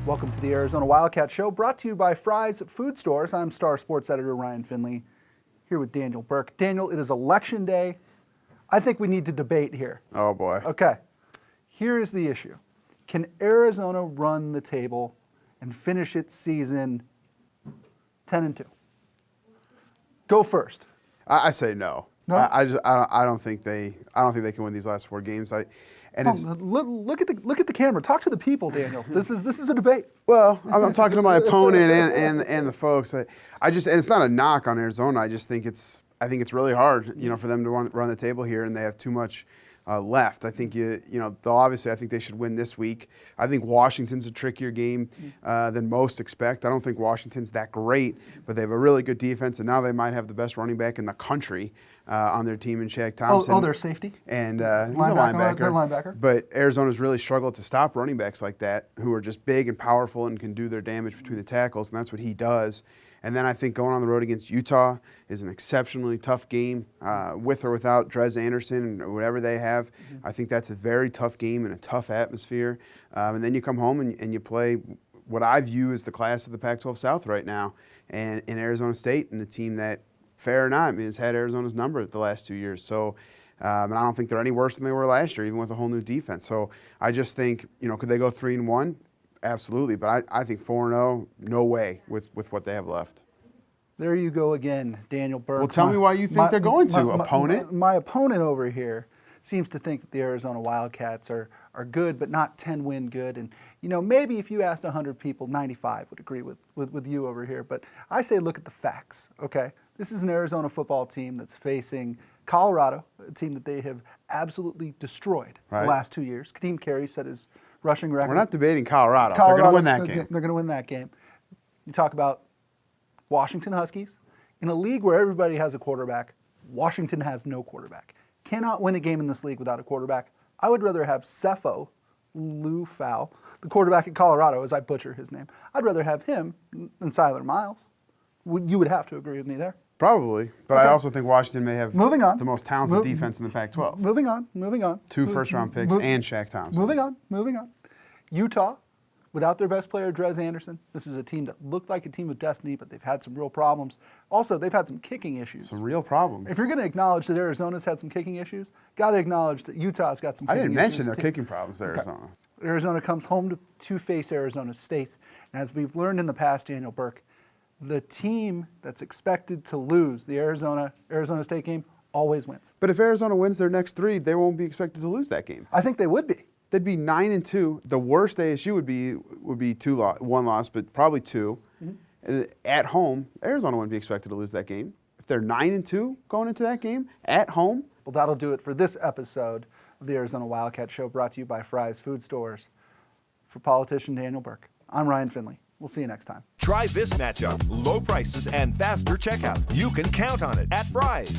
Welcome to the Arizona Wildcats Show, brought to you by Fry's Food Stores. I'm Star Sports Editor Ryan Finley, here with Daniel Burke. Daniel, it is Election Day. I think we need to debate here. Oh, boy. Okay, here is the issue. Can Arizona run the table and finish its season 10-2? Go first. I say no. No? I don't think they can win these last 4 games. Look at the camera. Talk to the people, Daniel. This is a debate. Well, I'm talking to my opponent and the folks. And it's not a knock on Arizona. I think it's really hard, for them to run the table here, and they have too much left. I think I think they should win this week. I think Washington's a trickier game than most expect. I don't think Washington's that great, but they have a really good defense, and now they might have the best running back in the country on their team in Shaq Thompson. Oh, their safety? And he's a linebacker. They're linebacker. But Arizona's really struggled to stop running backs like that, who are just big and powerful and can do their damage between the tackles, and that's what he does. And then I think going on the road against Utah is an exceptionally tough game, with or without Drez Anderson and whatever they have. I think that's a very tough game and a tough atmosphere. And then you come home and you play what I view as the class of the Pac-12 South right now, and in Arizona State, and a team that, fair or not, has had Arizona's number the last 2 years. So, and I don't think they're any worse than they were last year, even with a whole new defense. So I just think, could they go 3-1? Absolutely, but I think 4-0, no way with what they have left. There you go again, Daniel Burke. Well, tell me why you think they're going to, opponent. My opponent over here seems to think that the Arizona Wildcats are good, but not 10-win good. And, maybe if you asked 100 people, 95 would agree with you over here. But I say look at the facts, okay? This is an Arizona football team that's facing Colorado, a team that they have absolutely destroyed the last 2 years. Kadeem Carey set his rushing record. We're not debating Colorado. They're going to win that game. They're going to win that game. You talk about Washington Huskies. In a league where everybody has a quarterback, Washington has no quarterback. Cannot win a game in this league without a quarterback. I would rather have Sefo Liufau, the quarterback at Colorado, as I butcher his name. I'd rather have him than Siler Miles. You would have to agree with me there. Probably, but okay. I also think Washington may have the most talented defense in the Pac-12. Moving on. 2 first-round picks and Shaq Thompson. Moving on. Utah, without their best player, Drez Anderson. This is a team that looked like a team of destiny, but they've had some real problems. Also, they've had some kicking issues. Some real problems. If you're going to acknowledge that Arizona's had some kicking issues, got to acknowledge that Utah's got some kicking issues. I didn't mention their kicking problems, Arizona. Okay. Arizona comes home to face Arizona State. And as we've learned in the past, Daniel Burke, the team that's expected to lose the Arizona State game always wins. But if Arizona wins their next 3, they won't be expected to lose that game. I think they would be. They'd be 9-2. The worst ASU would be 1 loss, but probably 2. At home, Arizona wouldn't be expected to lose that game. If they're 9-2 going into that game at home. Well, that'll do it for this episode of the Arizona Wildcat Show, brought to you by Fry's Food Stores. For politician Daniel Burke, I'm Ryan Finley. We'll see you next time. Try this matchup. Low prices and faster checkout. You can count on it at Fry's.